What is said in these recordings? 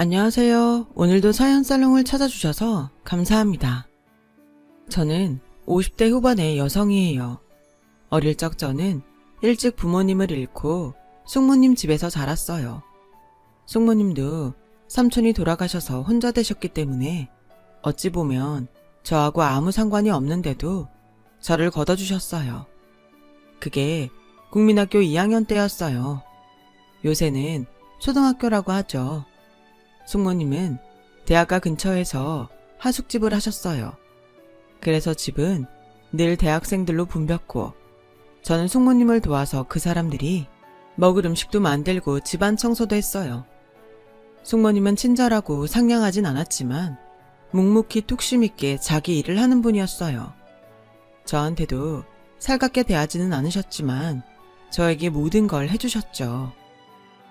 안녕하세요. 오늘도 사연살롱을 찾아주셔서 감사합니다. 저는 50대 후반의 여성이에요. 어릴 적 저는 일찍 부모님을 잃고 숙모님 집에서 자랐어요. 숙모님도 삼촌이 돌아가셔서 혼자 되셨기 때문에 어찌 보면 저하고 아무 상관이 없는데도 저를 걷어주셨어요. 그게 국민학교 2학년 때였어요. 요새는 초등학교라고 하죠. 숙모님은 대학가 근처에서 하숙집을 하셨어요. 그래서 집은 늘 대학생들로 붐볐고 저는 숙모님을 도와서 그 사람들이 먹을 음식도 만들고 집안 청소도 했어요. 숙모님은 친절하고 상냥하진 않았지만 묵묵히 뚝심 있게 자기 일을 하는 분이었어요. 저한테도 살갑게 대하지는 않으셨지만 저에게 모든 걸 해주셨죠.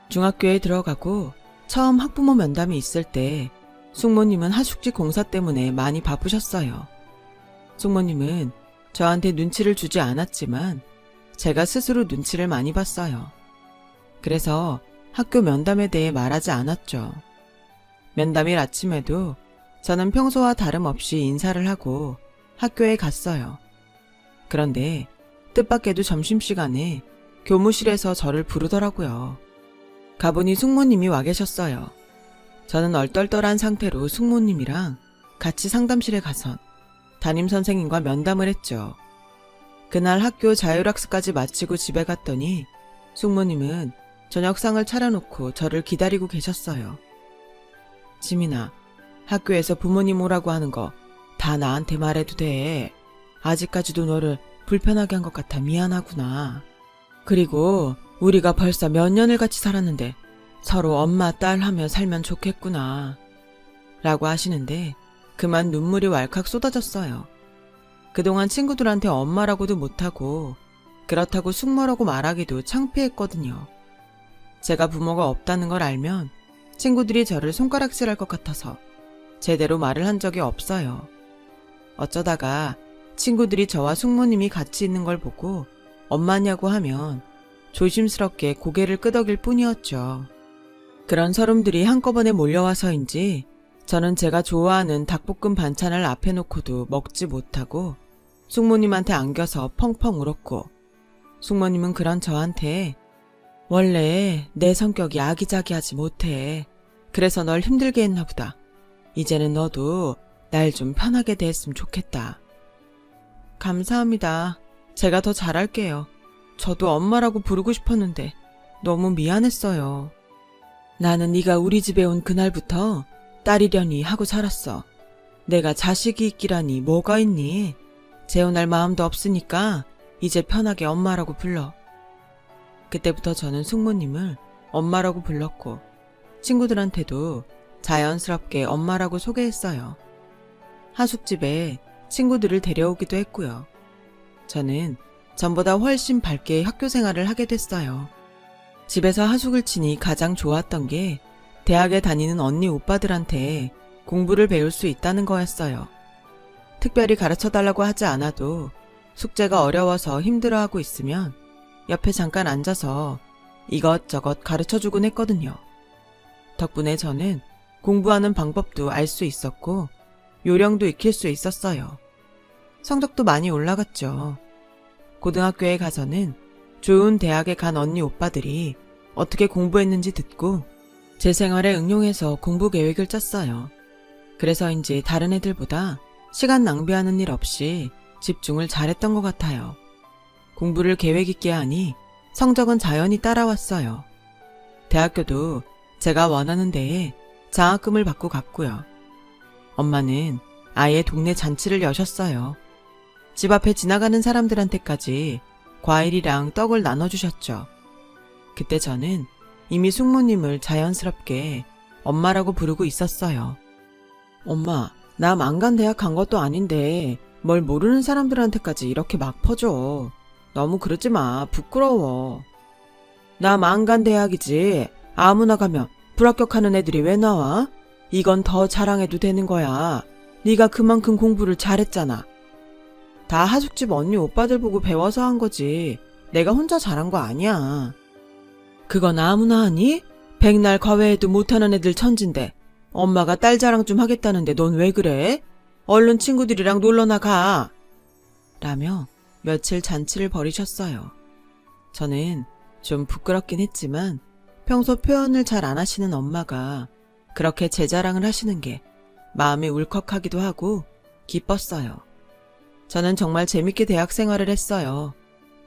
중학교에 들어가고 처음 학부모 면담이 있을 때 숙모님은 하숙집 공사 때문에 많이 바쁘셨어요. 숙모님은 저한테 눈치를 주지 않았지만 제가 스스로 눈치를 많이 봤어요. 그래서 학교 면담에 대해 말하지 않았죠. 면담일 아침에도 저는 평소와 다름없이 인사를 하고 학교에 갔어요. 그런데 뜻밖에도 점심시간에 교무실에서 저를 부르더라고요. 가보니 숙모님이 와 계셨어요. 저는 얼떨떨한 상태로 숙모님이랑 같이 상담실에 가선 담임선생님과 면담을 했죠. 그날 학교 자율학습까지 마치고 집에 갔더니 숙모님은 저녁상을 차려놓고 저를 기다리고 계셨어요. 지민아, 학교에서 부모님 오라고 하는 거 다 나한테 말해도 돼. 아직까지도 너를 불편하게 한 것 같아 미안하구나. 그리고 우리가 벌써 몇 년을 같이 살았는데 서로 엄마, 딸 하며 살면 좋겠구나. 라고 하시는데 그만 눈물이 왈칵 쏟아졌어요. 그동안 친구들한테 엄마라고도 못하고 그렇다고 숙모라고 말하기도 창피했거든요. 제가 부모가 없다는 걸 알면 친구들이 저를 손가락질할 것 같아서 제대로 말을 한 적이 없어요. 어쩌다가 친구들이 저와 숙모님이 같이 있는 걸 보고 엄마냐고 하면 조심스럽게 고개를 끄덕일 뿐이었죠. 그런 서름들이 한꺼번에 몰려와서인지 저는 제가 좋아하는 닭볶음 반찬을 앞에 놓고도 먹지 못하고 숙모님한테 안겨서 펑펑 울었고 숙모님은 그런 저한테 원래 내 성격이 아기자기하지 못해. 그래서 널 힘들게 했나 보다. 이제는 너도 날 좀 편하게 대했으면 좋겠다. 감사합니다. 제가 더 잘할게요. 저도 엄마라고 부르고 싶었는데 너무 미안했어요. 나는 네가 우리 집에 온 그날부터 딸이려니 하고 살았어. 내가 자식이 있기라니 뭐가 있니? 재혼할 마음도 없으니까 이제 편하게 엄마라고 불러. 그때부터 저는 숙모님을 엄마라고 불렀고 친구들한테도 자연스럽게 엄마라고 소개했어요. 하숙집에 친구들을 데려오기도 했고요. 저는 전보다 훨씬 밝게 학교 생활을 하게 됐어요. 집에서 하숙을 치니 가장 좋았던 게 대학에 다니는 언니 오빠들한테 공부를 배울 수 있다는 거였어요. 특별히 가르쳐달라고 하지 않아도 숙제가 어려워서 힘들어하고 있으면 옆에 잠깐 앉아서 이것저것 가르쳐주곤 했거든요. 덕분에 저는 공부하는 방법도 알 수 있었고 요령도 익힐 수 있었어요. 성적도 많이 올라갔죠. 고등학교에 가서는 좋은 대학에 간 언니 오빠들이 어떻게 공부했는지 듣고 제 생활에 응용해서 공부 계획을 짰어요. 그래서인지 다른 애들보다 시간 낭비하는 일 없이 집중을 잘했던 것 같아요. 공부를 계획 있게 하니 성적은 자연히 따라왔어요. 대학교도 제가 원하는 데에 장학금을 받고 갔고요. 엄마는 아예 동네 잔치를 여셨어요. 집 앞에 지나가는 사람들한테까지 과일이랑 떡을 나눠주셨죠. 그때 저는 이미 숙모님을 자연스럽게 엄마라고 부르고 있었어요. 엄마, 나 망간 대학 간 것도 아닌데 뭘 모르는 사람들한테까지 이렇게 막 퍼줘. 너무 그러지 마. 부끄러워. 나 망간 대학이지. 아무나 가면 불합격하는 애들이 왜 나와? 이건 더 자랑해도 되는 거야. 네가 그만큼 공부를 잘했잖아. 다 하숙집 언니 오빠들 보고 배워서 한 거지. 내가 혼자 잘한 거 아니야. 그건 아무나 하니? 백날 과외해도 못하는 애들 천진데 엄마가 딸 자랑 좀 하겠다는데 넌 왜 그래? 얼른 친구들이랑 놀러 나가. 라며 며칠 잔치를 벌이셨어요. 저는 좀 부끄럽긴 했지만 평소 표현을 잘 안 하시는 엄마가 그렇게 제 자랑을 하시는 게 마음이 울컥하기도 하고 기뻤어요. 저는 정말 재밌게 대학 생활을 했어요.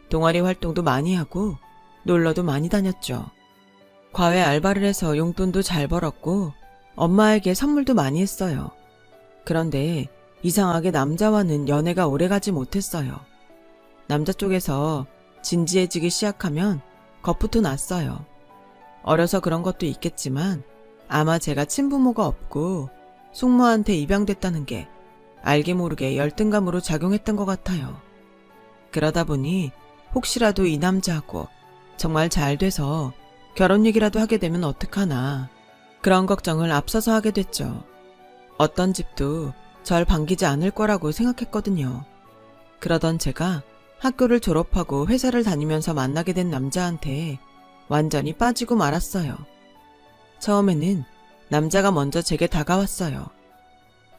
동아리 활동도 많이 하고 놀러도 많이 다녔죠. 과외 알바를 해서 용돈도 잘 벌었고 엄마에게 선물도 많이 했어요. 그런데 이상하게 남자와는 연애가 오래가지 못했어요. 남자 쪽에서 진지해지기 시작하면 겁부터 났어요. 어려서 그런 것도 있겠지만 아마 제가 친부모가 없고 숙모한테 입양됐다는 게 알게 모르게 열등감으로 작용했던 것 같아요. 그러다 보니 혹시라도 이 남자하고 정말 잘 돼서 결혼 얘기라도 하게 되면 어떡하나 그런 걱정을 앞서서 하게 됐죠. 어떤 집도 절 반기지 않을 거라고 생각했거든요. 그러던 제가 학교를 졸업하고 회사를 다니면서 만나게 된 남자한테 완전히 빠지고 말았어요. 처음에는 남자가 먼저 제게 다가왔어요.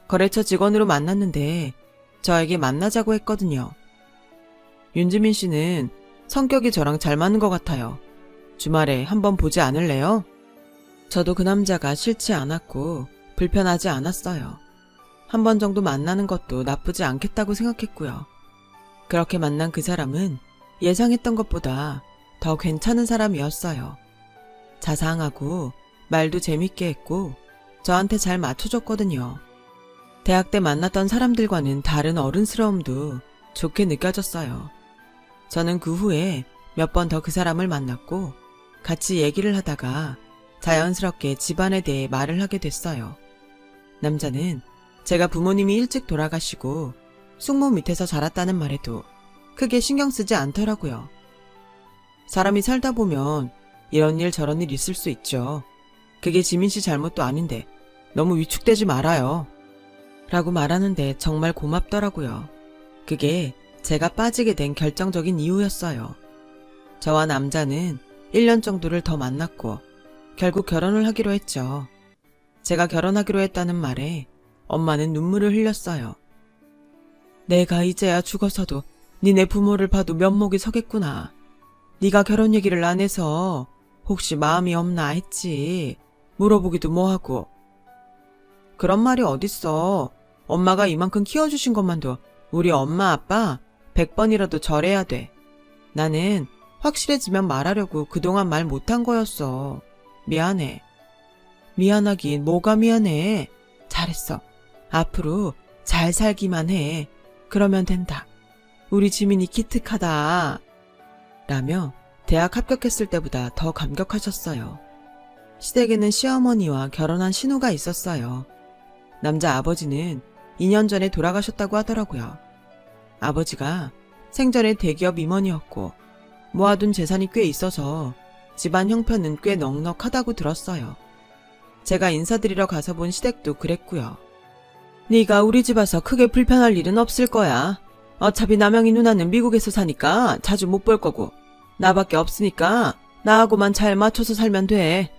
거래처 직원으로 만났는데 저에게 만나자고 했거든요. 윤지민 씨는 성격이 저랑 잘 맞는 것 같아요. 주말에 한번 보지 않을래요? 저도 그 남자가 싫지 않았고 불편하지 않았어요. 한 번 정도 만나는 것도 나쁘지 않겠다고 생각했고요. 그렇게 만난 그 사람은 예상했던 것보다 더 괜찮은 사람이었어요. 자상하고 말도 재밌게 했고 저한테 잘 맞춰줬거든요. 대학 때 만났던 사람들과는 다른 어른스러움도 좋게 느껴졌어요. 저는 그 후에 몇 번 더 그 사람을 만났고 같이 얘기를 하다가 자연스럽게 집안에 대해 말을 하게 됐어요. 남자는 제가 부모님이 일찍 돌아가시고 숙모 밑에서 자랐다는 말에도 크게 신경 쓰지 않더라고요. 사람이 살다 보면 이런 일 저런 일 있을 수 있죠. 그게 지민 씨 잘못도 아닌데 너무 위축되지 말아요. 라고 말하는데 정말 고맙더라고요. 그게 제가 빠지게 된 결정적인 이유였어요. 저와 남자는 1년 정도를 더 만났고 결국 결혼을 하기로 했죠. 제가 결혼하기로 했다는 말에 엄마는 눈물을 흘렸어요. 내가 이제야 죽어서도 니네 부모를 봐도 면목이 서겠구나. 네가 결혼 얘기를 안 해서 혹시 마음이 없나 했지. 물어보기도 뭐하고. 그런 말이 어딨어. 엄마가 이만큼 키워주신 것만도 우리 엄마 아빠 100번이라도 절해야 돼. 나는 확실해지면 말하려고 그동안 말 못한 거였어. 미안해. 미안하긴 뭐가 미안해. 잘했어. 앞으로 잘 살기만 해. 그러면 된다. 우리 지민이 기특하다. 라며 대학 합격했을 때보다 더 감격하셨어요. 시댁에는 시어머니와 결혼한 신우가 있었어요. 남자 아버지는 2년 전에 돌아가셨다고 하더라고요. 아버지가 생전에 대기업 임원이었고 모아둔 재산이 꽤 있어서 집안 형편은 꽤 넉넉하다고 들었어요. 제가 인사드리러 가서 본 시댁도 그랬고요. 네가 우리 집 와서 크게 불편할 일은 없을 거야. 어차피 남영이 누나는 미국에서 사니까 자주 못 볼 거고 나밖에 없으니까 나하고만 잘 맞춰서 살면 돼.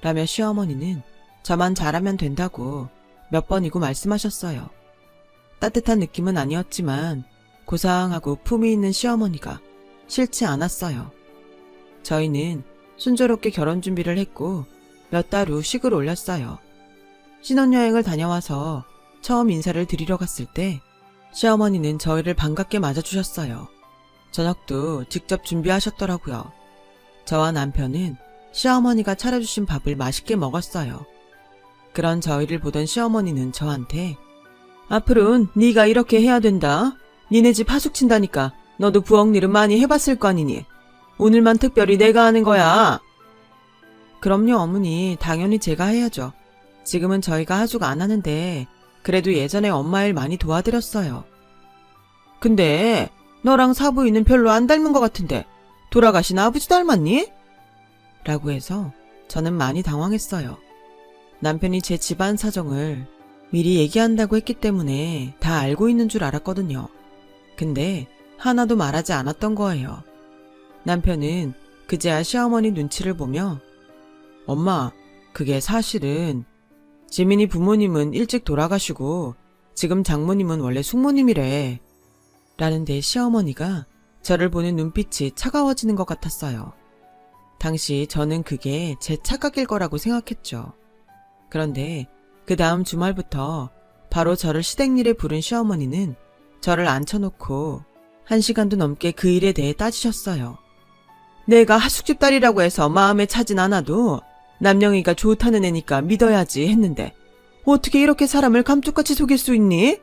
라며 시어머니는 저만 잘하면 된다고 몇 번이고 말씀하셨어요. 따뜻한 느낌은 아니었지만 고상하고 품위 있는 시어머니가 싫지 않았어요. 저희는 순조롭게 결혼 준비를 했고 몇 달 후 식을 올렸어요. 신혼여행을 다녀와서 처음 인사를 드리러 갔을 때 시어머니는 저희를 반갑게 맞아주셨어요. 저녁도 직접 준비하셨더라고요. 저와 남편은 시어머니가 차려주신 밥을 맛있게 먹었어요. 그런 저희를 보던 시어머니는 저한테 앞으로는 네가 이렇게 해야 된다. 니네 집 하숙 친다니까 너도 부엌 일은 많이 해봤을 거 아니니. 오늘만 특별히 내가 하는 거야. 그럼요 어머니, 당연히 제가 해야죠. 지금은 저희가 하숙 안 하는데 그래도 예전에 엄마 일 많이 도와드렸어요. 근데 너랑 사부인은 별로 안 닮은 것 같은데 돌아가신 아버지 닮았니? 라고 해서 저는 많이 당황했어요. 남편이 제 집안 사정을 미리 얘기한다고 했기 때문에 다 알고 있는 줄 알았거든요. 근데 하나도 말하지 않았던 거예요. 남편은 그제야 시어머니 눈치를 보며 엄마, 그게 사실은 지민이 부모님은 일찍 돌아가시고 지금 장모님은 원래 숙모님이래. 라는데 시어머니가 저를 보는 눈빛이 차가워지는 것 같았어요. 당시 저는 그게 제 착각일 거라고 생각했죠. 그런데 그 다음 주말부터 바로 저를 시댁일에 부른 시어머니는 저를 앉혀놓고 1시간도 넘게 그 일에 대해 따지셨어요. 내가 하숙집 딸이라고 해서 마음에 차진 않아도 남영이가 좋다는 애니까 믿어야지 했는데 어떻게 이렇게 사람을 감쪽같이 속일 수 있니?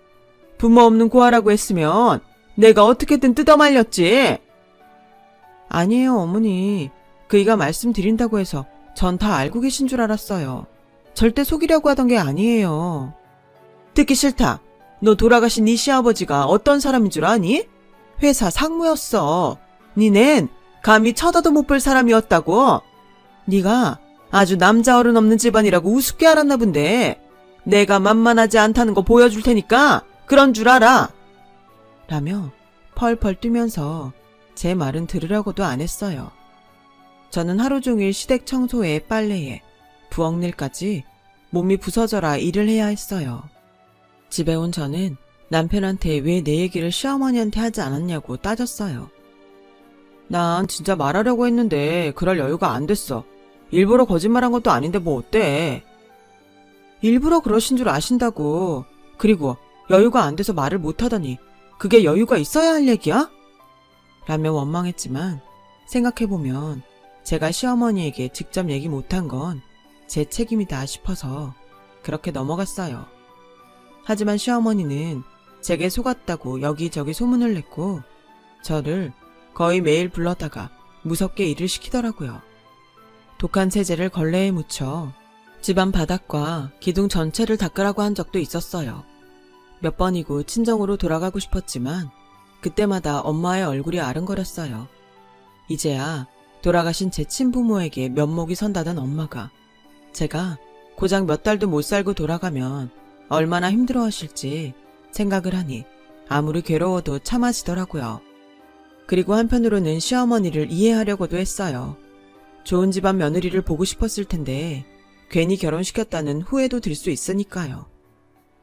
부모 없는 고아라고 했으면 내가 어떻게든 뜯어말렸지. 아니에요, 어머니. 그이가 말씀드린다고 해서 전 다 알고 계신 줄 알았어요. 절대 속이려고 하던 게 아니에요. 듣기 싫다. 너 돌아가신 네 시아버지가 어떤 사람인 줄 아니? 회사 상무였어. 니넨 감히 쳐다도 못 볼 사람이었다고. 네가 아주 남자 어른 없는 집안이라고 우습게 알았나 본데 내가 만만하지 않다는 거 보여줄 테니까 그런 줄 알아. 라며 펄펄 뛰면서 제 말은 들으려고도 안 했어요. 저는 하루 종일 시댁 청소에 빨래에 부엌일까지 몸이 부서져라 일을 해야 했어요. 집에 온 저는 남편한테 왜 내 얘기를 시어머니한테 하지 않았냐고 따졌어요. 난 진짜 말하려고 했는데 그럴 여유가 안 됐어. 일부러 거짓말한 것도 아닌데 뭐 어때? 일부러 그러신 줄 아신다고. 그리고 여유가 안 돼서 말을 못하다니 그게 여유가 있어야 할 얘기야? 라며 원망했지만 생각해보면 제가 시어머니에게 직접 얘기 못한 건 제 책임이다 싶어서 그렇게 넘어갔어요. 하지만 시어머니는 제게 속았다고 여기저기 소문을 냈고 저를 거의 매일 불러다가 무섭게 일을 시키더라고요. 독한 세제를 걸레에 묻혀 집안 바닥과 기둥 전체를 닦으라고 한 적도 있었어요. 몇 번이고 친정으로 돌아가고 싶었지만 그때마다 엄마의 얼굴이 아른거렸어요. 이제야 돌아가신 제 친부모에게 면목이 선다던 엄마가 제가 고작 몇 달도 못 살고 돌아가면 얼마나 힘들어하실지 생각을 하니 아무리 괴로워도 참아지더라고요. 그리고 한편으로는 시어머니를 이해하려고도 했어요. 좋은 집안 며느리를 보고 싶었을 텐데 괜히 결혼시켰다는 후회도 들 수 있으니까요.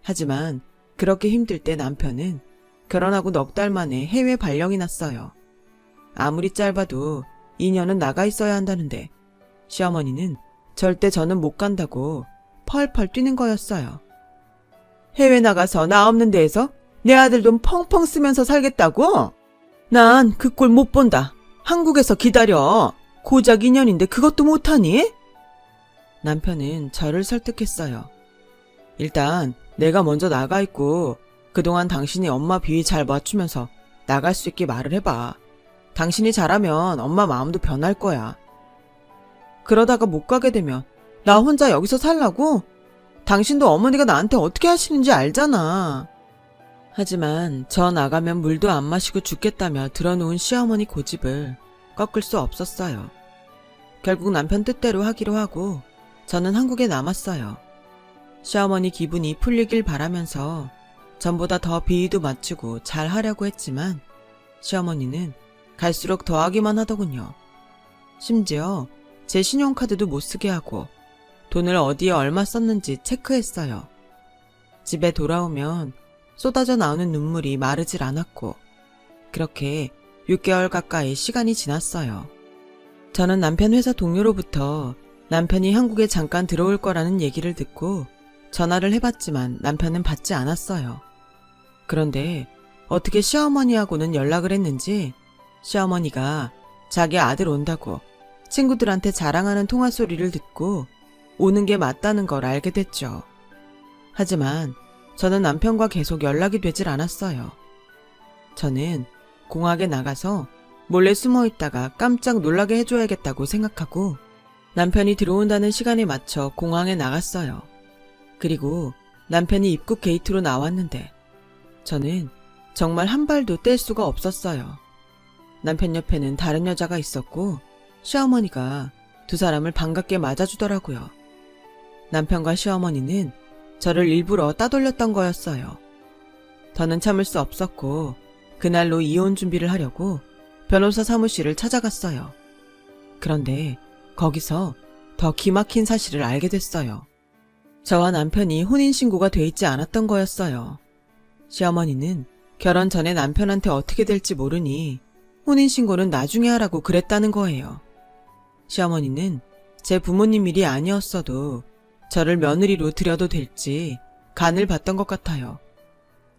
하지만 그렇게 힘들 때 남편은 결혼하고 넉 달 만에 해외 발령이 났어요. 아무리 짧아도 2년은 나가 있어야 한다는데 시어머니는 절대 저는 못 간다고 펄펄 뛰는 거였어요. 해외 나가서 나 없는 데에서 내 아들 돈 펑펑 쓰면서 살겠다고? 난 그 꼴 못 본다. 한국에서 기다려. 고작 2년인데 그것도 못하니? 남편은 저를 설득했어요. 일단 내가 먼저 나가 있고 그동안 당신이 엄마 비위 잘 맞추면서 나갈 수 있게 말을 해봐. 당신이 잘하면 엄마 마음도 변할 거야. 그러다가 못 가게 되면 나 혼자 여기서 살라고? 당신도 어머니가 나한테 어떻게 하시는지 알잖아. 하지만 저 나가면 물도 안 마시고 죽겠다며 들어놓은 시어머니 고집을 꺾을 수 없었어요. 결국 남편 뜻대로 하기로 하고 저는 한국에 남았어요. 시어머니 기분이 풀리길 바라면서 전보다 더 비위도 맞추고 잘 하려고 했지만 시어머니는 갈수록 더 하기만 하더군요. 심지어 제 신용카드도 못 쓰게 하고 돈을 어디에 얼마 썼는지 체크했어요. 집에 돌아오면 쏟아져 나오는 눈물이 마르질 않았고 그렇게 6개월 가까이 시간이 지났어요. 저는 남편 회사 동료로부터 남편이 한국에 잠깐 들어올 거라는 얘기를 듣고 전화를 해봤지만 남편은 받지 않았어요. 그런데 어떻게 시어머니하고는 연락을 했는지 시어머니가 자기 아들 온다고 친구들한테 자랑하는 통화 소리를 듣고 오는 게 맞다는 걸 알게 됐죠. 하지만 저는 남편과 계속 연락이 되질 않았어요. 저는 공학에 나가서 몰래 숨어 있다가 깜짝 놀라게 해줘야겠다고 생각하고 남편이 들어온다는 시간에 맞춰 공항에 나갔어요. 그리고 남편이 입국 게이트로 나왔는데 저는 정말 한 발도 뗄 수가 없었어요. 남편 옆에는 다른 여자가 있었고 시어머니가 두 사람을 반갑게 맞아주더라고요. 남편과 시어머니는 저를 일부러 따돌렸던 거였어요. 더는 참을 수 없었고 그날로 이혼 준비를 하려고 변호사 사무실을 찾아갔어요. 그런데 거기서 더 기막힌 사실을 알게 됐어요. 저와 남편이 혼인신고가 돼 있지 않았던 거였어요. 시어머니는 결혼 전에 남편한테 어떻게 될지 모르니 혼인신고는 나중에 하라고 그랬다는 거예요. 시어머니는 제 부모님 일이 아니었어도 저를 며느리로 들여도 될지 간을 봤던 것 같아요.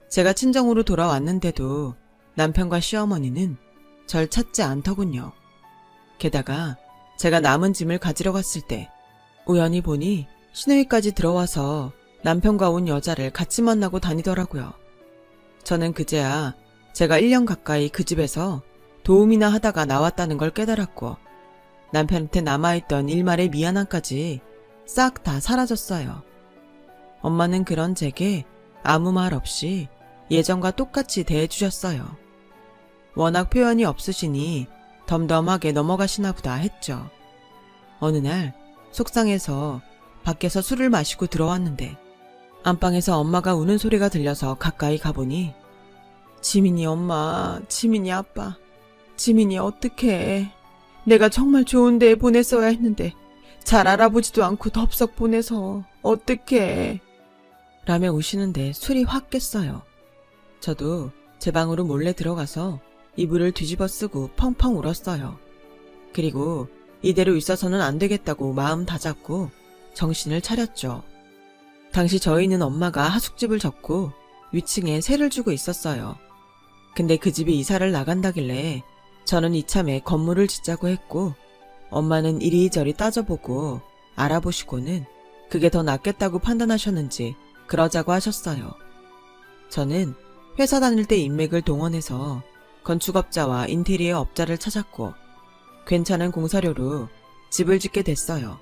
제가 친정으로 돌아왔는데도 남편과 시어머니는 절 찾지 않더군요. 게다가 제가 남은 짐을 가지러 갔을 때 우연히 보니 시내위까지 들어와서 남편과 온 여자를 같이 만나고 다니더라고요. 저는 그제야 제가 1년 가까이 그 집에서 도움이나 하다가 나왔다는 걸 깨달았고 남편한테 남아있던 일말의 미안함까지 싹 다 사라졌어요. 엄마는 그런 제게 아무 말 없이 예전과 똑같이 대해주셨어요. 워낙 표현이 없으시니 덤덤하게 넘어가시나 보다 했죠. 어느 날 속상해서 밖에서 술을 마시고 들어왔는데 안방에서 엄마가 우는 소리가 들려서 가까이 가보니 지민이 엄마, 지민이 아빠, 지민이 어떡해. 내가 정말 좋은 데에 보냈어야 했는데 잘 알아보지도 않고 덥석 보내서 어떡해. 라며 우시는데 술이 확 깼어요. 저도 제 방으로 몰래 들어가서 이불을 뒤집어 쓰고 펑펑 울었어요. 그리고 이대로 있어서는 안 되겠다고 마음 다잡고 정신을 차렸죠. 당시 저희는 엄마가 하숙집을 접고 위층에 세를 주고 있었어요. 근데 그 집이 이사를 나간다길래 저는 이참에 건물을 짓자고 했고 엄마는 이리저리 따져보고 알아보시고는 그게 더 낫겠다고 판단하셨는지 그러자고 하셨어요. 저는 회사 다닐 때 인맥을 동원해서 건축업자와 인테리어 업자를 찾았고 괜찮은 공사료로 집을 짓게 됐어요.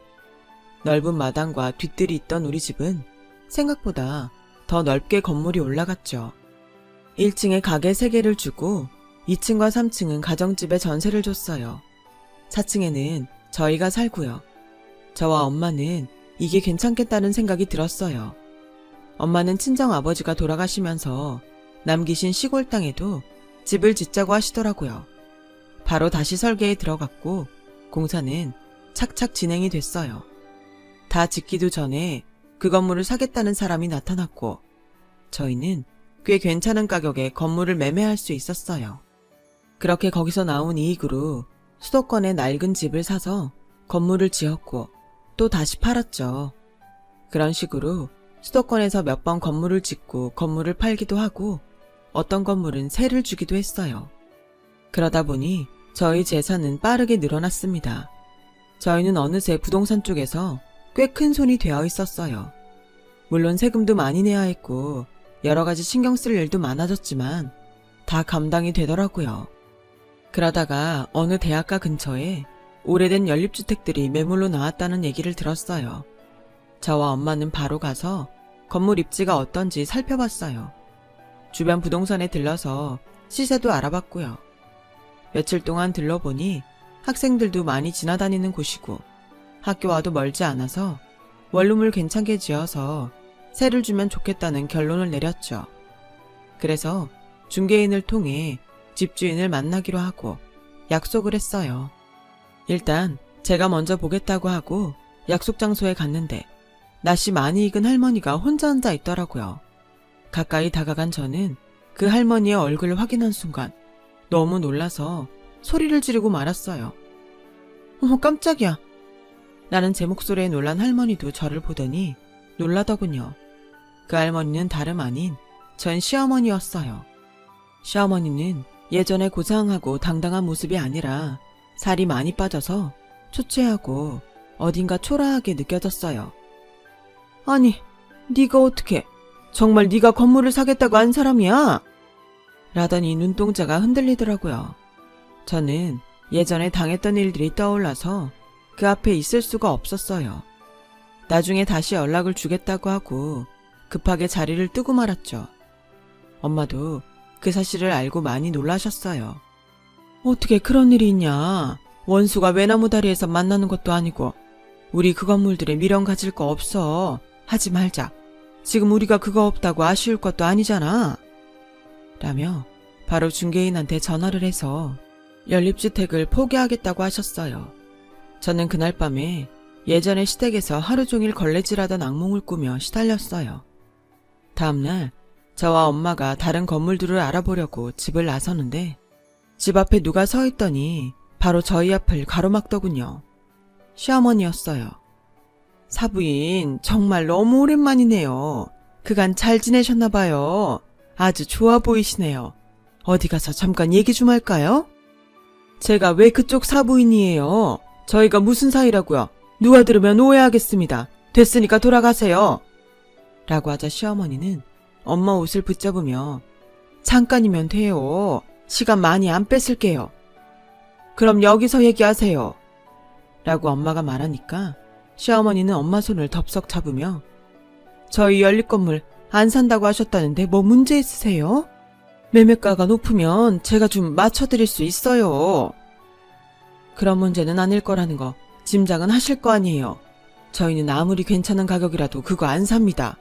넓은 마당과 뒤뜰이 있던 우리 집은 생각보다 더 넓게 건물이 올라갔죠. 1층에 가게 3개를 주고 2층과 3층은 가정집에 전세를 줬어요. 4층에는 저희가 살고요. 저와 엄마는 이게 괜찮겠다는 생각이 들었어요. 엄마는 친정아버지가 돌아가시면서 남기신 시골 땅에도 집을 짓자고 하시더라고요. 바로 다시 설계에 들어갔고 공사는 착착 진행이 됐어요. 다 짓기도 전에 그 건물을 사겠다는 사람이 나타났고 저희는 꽤 괜찮은 가격에 건물을 매매할 수 있었어요. 그렇게 거기서 나온 이익으로 수도권에 낡은 집을 사서 건물을 지었고 또 다시 팔았죠. 그런 식으로 수도권에서 몇 번 건물을 짓고 건물을 팔기도 하고 어떤 건물은 세를 주기도 했어요. 그러다 보니 저희 재산은 빠르게 늘어났습니다. 저희는 어느새 부동산 쪽에서 꽤 큰 손이 되어 있었어요. 물론 세금도 많이 내야 했고 여러 가지 신경 쓸 일도 많아졌지만 다 감당이 되더라고요. 그러다가 어느 대학가 근처에 오래된 연립주택들이 매물로 나왔다는 얘기를 들었어요. 저와 엄마는 바로 가서 건물 입지가 어떤지 살펴봤어요. 주변 부동산에 들러서 시세도 알아봤고요. 며칠 동안 들러보니 학생들도 많이 지나다니는 곳이고 학교와도 멀지 않아서 원룸을 괜찮게 지어서 세를 주면 좋겠다는 결론을 내렸죠. 그래서 중개인을 통해 집주인을 만나기로 하고 약속을 했어요. 일단 제가 먼저 보겠다고 하고 약속 장소에 갔는데 낯이 많이 익은 할머니가 혼자 앉아 있더라고요. 가까이 다가간 저는 그 할머니의 얼굴을 확인한 순간 너무 놀라서 소리를 지르고 말았어요. 어머 깜짝이야. 라는 제 목소리에 놀란 할머니도 저를 보더니 놀라더군요. 그 할머니는 다름 아닌 전 시어머니였어요. 시어머니는 예전에 고상하고 당당한 모습이 아니라 살이 많이 빠져서 초췌하고 어딘가 초라하게 느껴졌어요. 아니, 네가 어떻게 정말 네가 건물을 사겠다고 한 사람이야? 라더니 눈동자가 흔들리더라고요. 저는 예전에 당했던 일들이 떠올라서 그 앞에 있을 수가 없었어요. 나중에 다시 연락을 주겠다고 하고 급하게 자리를 뜨고 말았죠. 엄마도 그 사실을 알고 많이 놀라셨어요. 어떻게 그런 일이 있냐. 원수가 외나무 다리에서 만나는 것도 아니고 우리 그 건물들에 미련 가질 거 없어. 하지 말자. 지금 우리가 그거 없다고 아쉬울 것도 아니잖아. 라며 바로 중개인한테 전화를 해서 연립주택을 포기하겠다고 하셨어요. 저는 그날 밤에 예전에 시댁에서 하루 종일 걸레질하던 악몽을 꾸며 시달렸어요. 다음날 저와 엄마가 다른 건물들을 알아보려고 집을 나서는데 집 앞에 누가 서 있더니 바로 저희 앞을 가로막더군요. 시어머니였어요. 사부인 정말 너무 오랜만이네요. 그간 잘 지내셨나 봐요. 아주 좋아 보이시네요. 어디 가서 잠깐 얘기 좀 할까요? 제가 왜 그쪽 사부인이에요? 저희가 무슨 사이라고요? 누가 들으면 오해하겠습니다. 됐으니까 돌아가세요. 라고 하자 시어머니는 엄마 옷을 붙잡으며 잠깐이면 돼요. 시간 많이 안 뺏을게요. 그럼 여기서 얘기하세요. 라고 엄마가 말하니까 시어머니는 엄마 손을 덥석 잡으며 저희 연립 건물 안 산다고 하셨다는데 뭐 문제 있으세요? 매매가가 높으면 제가 좀 맞춰드릴 수 있어요. 그런 문제는 아닐 거라는 거 짐작은 하실 거 아니에요. 저희는 아무리 괜찮은 가격이라도 그거 안 삽니다.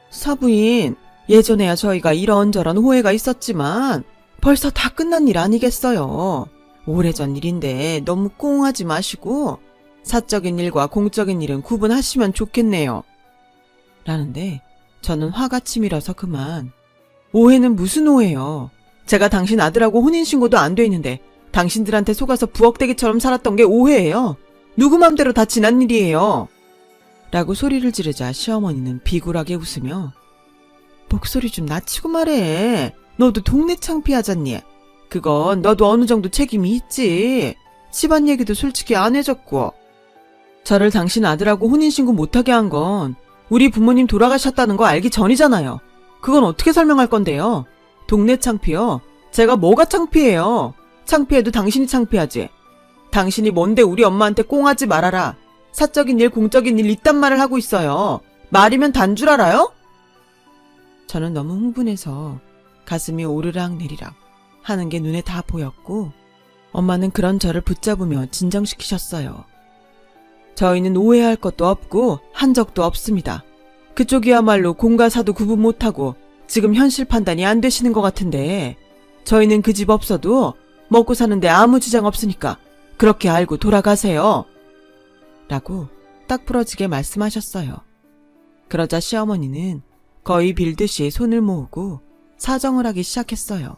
사부인, 예전에야 저희가 이런저런 오해가 있었지만 벌써 다 끝난 일 아니겠어요. 오래전 일인데 너무 꽁하지 마시고 사적인 일과 공적인 일은 구분하시면 좋겠네요. 라는데 저는 화가 치밀어서 그만. 오해는 무슨 오해요. 제가 당신 아들하고 혼인신고도 안 돼 있는데 당신들한테 속아서 부엌대기처럼 살았던 게 오해예요. 누구 맘대로 다 지난 일이에요. 라고 소리를 지르자 시어머니는 비굴하게 웃으며 목소리 좀 낮추고 말해. 너도 동네 창피하잖니. 그건 너도 어느 정도 책임이 있지. 집안 얘기도 솔직히 안 해줬고. 저를 당신 아들하고 혼인신고 못하게 한 건 우리 부모님 돌아가셨다는 거 알기 전이잖아요. 그건 어떻게 설명할 건데요? 동네 창피요? 제가 뭐가 창피해요? 창피해도 당신이 창피하지. 당신이 뭔데 우리 엄마한테 꽁하지 말아라. 사적인 일, 공적인 일 이딴 말을 하고 있어요. 말이면 단 줄 알아요? 저는 너무 흥분해서 가슴이 오르락 내리락 하는 게 눈에 다 보였고 엄마는 그런 저를 붙잡으며 진정시키셨어요. 저희는 오해할 것도 없고 한 적도 없습니다. 그쪽이야말로 공과 사도 구분 못하고 지금 현실 판단이 안 되시는 것 같은데 저희는 그 집 없어도 먹고 사는데 아무 지장 없으니까 그렇게 알고 돌아가세요. 라고 딱 부러지게 말씀하셨어요. 그러자 시어머니는 거의 빌듯이 손을 모으고 사정을 하기 시작했어요.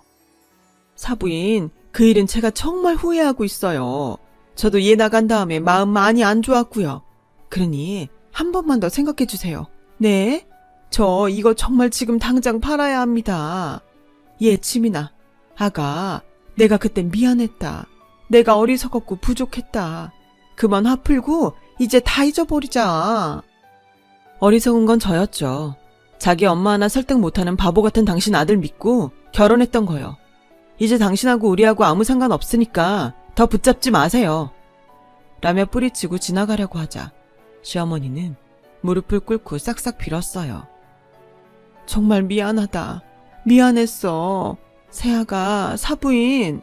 사부인, 그 일은 제가 정말 후회하고 있어요. 저도 얘 나간 다음에 마음 많이 안 좋았고요. 그러니 한 번만 더 생각해 주세요. 네? 저 이거 정말 지금 당장 팔아야 합니다. 예, 치민아. 아가, 내가 그때 미안했다. 내가 어리석었고 부족했다. 그만 화 풀고 이제 다 잊어버리자. 어리석은 건 저였죠. 자기 엄마 하나 설득 못하는 바보 같은 당신 아들 믿고 결혼했던 거요. 이제 당신하고 우리하고 아무 상관 없으니까 더 붙잡지 마세요. 라며 뿌리치고 지나가려고 하자 시어머니는 무릎을 꿇고 싹싹 빌었어요. 정말 미안하다. 미안했어. 새아가, 사부인.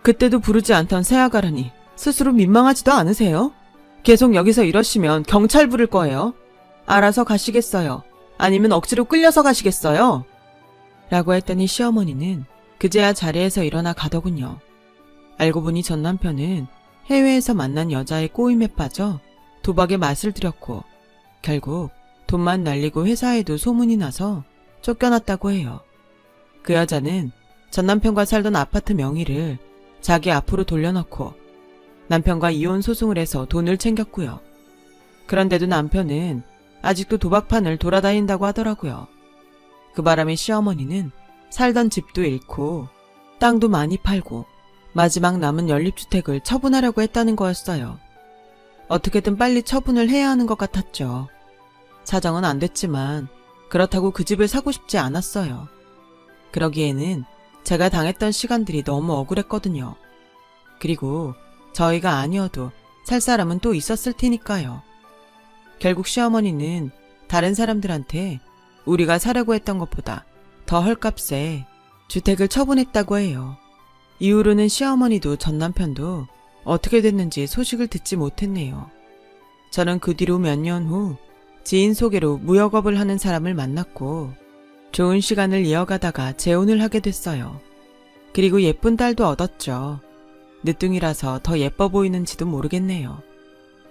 그때도 부르지 않던 새아가라니 스스로 민망하지도 않으세요? 계속 여기서 이러시면 경찰 부를 거예요. 알아서 가시겠어요? 아니면 억지로 끌려서 가시겠어요? 라고 했더니 시어머니는 그제야 자리에서 일어나 가더군요. 알고 보니 전 남편은 해외에서 만난 여자의 꼬임에 빠져 도박에 맛을 들였고 결국 돈만 날리고 회사에도 소문이 나서 쫓겨났다고 해요. 그 여자는 전 남편과 살던 아파트 명의를 자기 앞으로 돌려놓고 남편과 이혼 소송을 해서 돈을 챙겼고요. 그런데도 남편은 아직도 도박판을 돌아다닌다고 하더라고요. 그 바람에 시어머니는 살던 집도 잃고 땅도 많이 팔고 마지막 남은 연립주택을 처분하려고 했다는 거였어요. 어떻게든 빨리 처분을 해야 하는 것 같았죠. 사정은 안 됐지만 그렇다고 그 집을 사고 싶지 않았어요. 그러기에는 제가 당했던 시간들이 너무 억울했거든요. 그리고 저희가 아니어도 살 사람은 또 있었을 테니까요. 결국 시어머니는 다른 사람들한테 우리가 사려고 했던 것보다 더 헐값에 주택을 처분했다고 해요. 이후로는 시어머니도 전 남편도 어떻게 됐는지 소식을 듣지 못했네요. 저는 그 뒤로 몇 년 후 지인 소개로 무역업을 하는 사람을 만났고 좋은 시간을 이어가다가 재혼을 하게 됐어요. 그리고 예쁜 딸도 얻었죠. 늦둥이라서 더 예뻐 보이는지도 모르겠네요.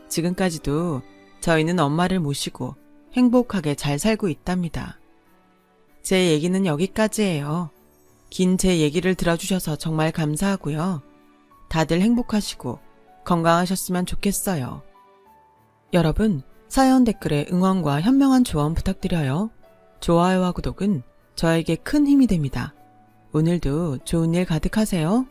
지금까지도 저희는 엄마를 모시고 행복하게 잘 살고 있답니다. 제 얘기는 여기까지예요. 긴 제 얘기를 들어주셔서 정말 감사하고요. 다들 행복하시고 건강하셨으면 좋겠어요. 여러분, 사연 댓글에 응원과 현명한 조언 부탁드려요. 좋아요와 구독은 저에게 큰 힘이 됩니다. 오늘도 좋은 일 가득하세요.